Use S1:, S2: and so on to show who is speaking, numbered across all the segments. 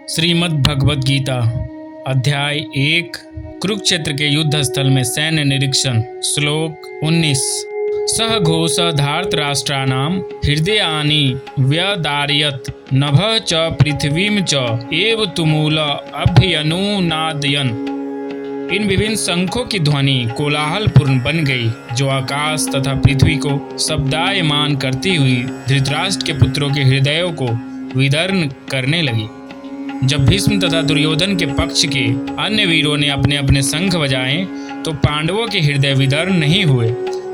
S1: श्रीमद् भगवद गीता अध्याय 1 कुरुक्षेत्र के युद्ध स्थल में सैन्य निरीक्षण। श्लोक 19। सह घोष धार्तराष्ट्राणां हृदयानि व्यदारयत् नभः च पृथ्वीं च एव तुमूल अभ्यनुनादयन्। इन विभिन्न शंखों की ध्वनि कोलाहलपूर्ण बन गई, जो आकाश तथा पृथ्वी को शब्दायमान करती हुई धृतराष्ट्र के पुत्रों के हृदयों को विदीर्ण करने लगी। जब भीष्म तथा दुर्योधन के पक्ष के अन्य वीरों ने अपने अपने शंख बजाए तो पांडवों के हृदय विदीर्ण नहीं हुए।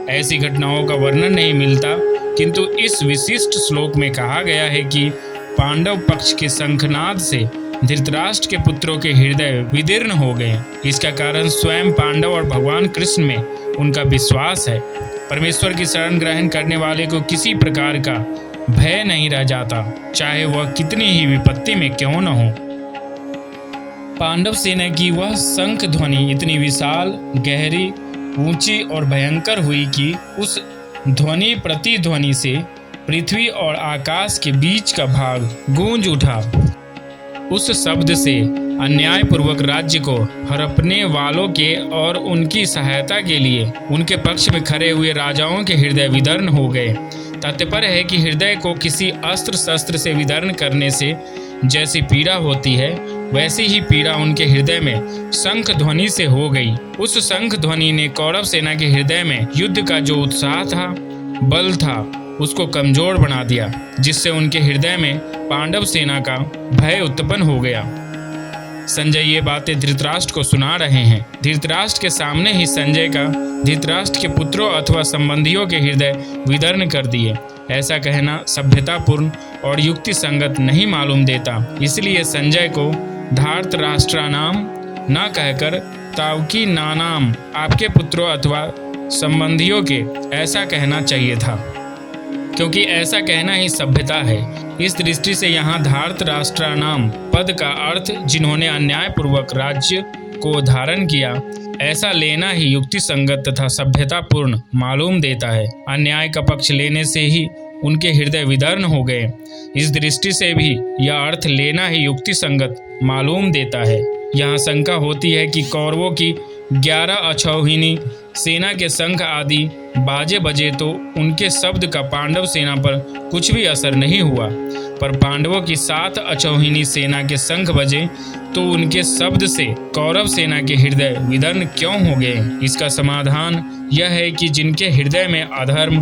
S1: ऐसी घटनाओं का वर्णन नहीं मिलता, किंतु इस विशिष्ट श्लोक में कहा गया है कि पांडव पक्ष के शंखनाद से धृतराष्ट्र के पुत्रों के हृदय विदीर्ण हो गए। इसका कारण स्वयं पांडव और भगवान कृष्ण में उनका विश्वास है। परमेश्वर की शरण ग्रहण करने वाले को किसी प्रकार का भय नहीं रह जाता, चाहे वह कितनी ही विपत्ति में क्यों न हो। पांडव सेना की वह शंख ध्वनि इतनी विशाल, गहरी, ऊंची और भयंकर हुई कि उस ध्वनि प्रतिध्वनि से पृथ्वी और आकाश के बीच का भाग गूंज उठा। उस शब्द से अन्यायपूर्वक राज्य को हड़पने वालों के और उनकी सहायता के लिए उनके पक्ष में खड़े हुए राजाओं के हृदय विदीर्ण हो गए। तात्पर्य है कि हृदय को किसी अस्त्र शस्त्र से विदीर्ण करने से जैसी पीड़ा होती है, वैसी ही पीड़ा उनके हृदय में शंख ध्वनि से हो गई। उस शंख ध्वनि ने कौरव सेना के हृदय में युद्ध का जो उत्साह था, बल था, उसको कमजोर बना दिया, जिससे उनके हृदय में पांडव सेना का भय उत्पन्न हो गया। संजय ये बातें धृतराष्ट्र को सुना रहे हैं। धृतराष्ट्र के सामने ही संजय का धृतराष्ट्र के पुत्रों अथवा संबंधियों के हृदय विदीर्ण कर दिए। ऐसा कहना सभ्यतापूर्ण और युक्ति संगत नहीं मालूम देता। इसलिए संजय को धार्तराष्ट्राणाम न कहकर तावकी नानाम, आपके पुत्रों अथवा संबंधियों के, ऐसा कहना चाहिए था, क्योंकि ऐसा कहना ही सभ्यता है। इस दृष्टि से यहाँ धार्तराष्ट्राणाम पद का अर्थ जिन्होंने अन्यायपूर्वक राज्य को धारण किया, ऐसा लेना ही युक्ति संगत तथा सभ्यतापूर्ण मालूम देता है। अन्याय का पक्ष लेने से ही उनके हृदय विदीर्ण हो गए। इस दृष्टि से भी यह अर्थ लेना ही युक्ति संगत मालूम देता है। यहाँ शंका होती है कि कौरवों की 11 अक्षौहिणी सेना के शंख आदि बाजे बजे तो उनके शब्द का पांडव सेना पर कुछ भी असर नहीं हुआ, पर पांडवों की 7 अक्षौहिणी सेना के शंख बजे तो उनके शब्द से कौरव सेना के हृदय विदीर्ण क्यों हो गए। इसका समाधान यह है कि जिनके हृदय में अधर्म,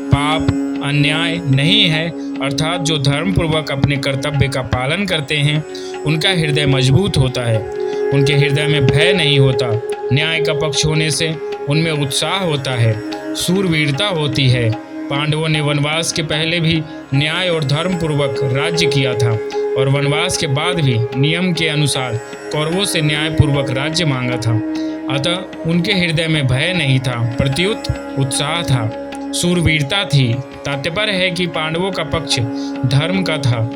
S1: पाप, अन्याय नहीं है, अर्थात जो धर्मपूर्वक अपने कर्तव्य का पालन करते हैं, उनका हृदय मजबूत होता है। उनके हृदय में भय नहीं होता। न्याय का पक्ष होने से उनमें उत्साह होता है, शूरवीरता होती है। पांडवों ने वनवास के पहले भी न्याय और धर्म पूर्वक राज्य किया था, और वनवास के बाद भी नियम के अनुसार कौरवों से न्यायपूर्वक राज्य मांगा था। अतः उनके हृदय में भय नहीं था, प्रत्युत उत्साह था, शूरवीरता थी। तात्पर्य है कि पांडवों का पक्ष धर्म का था।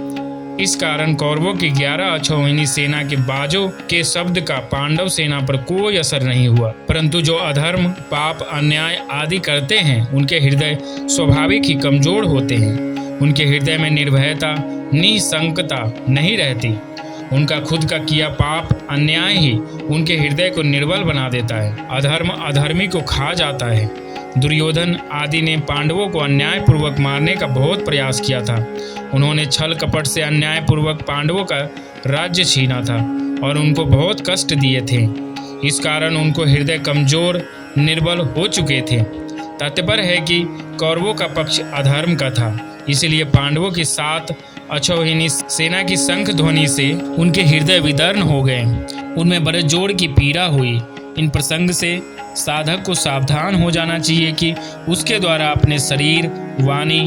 S1: इस कारण कौरवों की 11 अक्षौहिणी सेना के बाजों के शब्द का पांडव सेना पर कोई असर नहीं हुआ, परंतु जो अधर्म, पाप, अन्याय आदि करते हैं, उनके हृदय स्वाभाविक ही कमजोर होते हैं। उनके हृदय में निर्भयता, निशंकता नहीं रहती। उनका खुद का किया पाप, अन्याय ही उनके हृदय को निर्बल बना देता है। अधर्म अधर्मी को खा जाता है। दुर्योधन आदि ने पांडवों को अन्यायपूर्वक मारने का बहुत प्रयास किया था। उन्होंने छल कपट से अन्यायपूर्वक पांडवों का राज्य छीना था और उनको बहुत कष्ट दिए थे। इस कारण उनको हृदय कमजोर, निर्बल हो चुके थे। तात्पर्य है कि कौरवों का पक्ष अधर्म का था, इसलिए पांडवों की 7 अक्षौहिणी सेना की शंख ध्वनि से उनके हृदय विदीर्ण हो गए। उनमें बड़े जोड़ की पीड़ा हुई। इन प्रसंग से साधक को सावधान हो जाना चाहिए कि उसके द्वारा अपने शरीर, वाणी,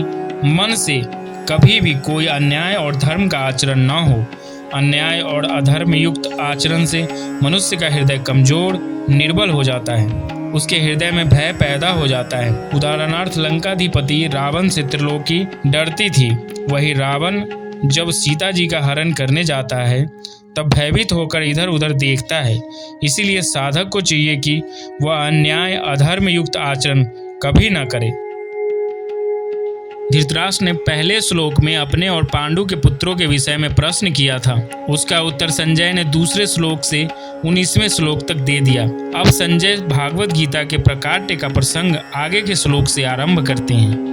S1: मन से कभी भी कोई अन्याय और धर्म का आचरण न हो। अन्याय और अधर्म युक्त आचरण से मनुष्य का हृदय कमजोर, निर्बल हो जाता है। उसके हृदय में भय पैदा हो जाता है। उदाहरणार्थ लंकाधिपति रावण से त्रिलोकी डरती थी। वही रावण जब सीता जी का हरण करने जाता है, तब भयभीत होकर इधर उधर देखता है। इसीलिए साधक को चाहिए कि वह अन्याय, अधर्म युक्त आचरण कभी न करे। धृतराष्ट्र ने पहले श्लोक में अपने और पांडु के पुत्रों के विषय में प्रश्न किया था। उसका उत्तर संजय ने दूसरे श्लोक से 19वें श्लोक तक दे दिया। अब संजय भागवत गीता के प्रकाट्य का प्रसंग आगे के श्लोक से आरंभ करते हैं।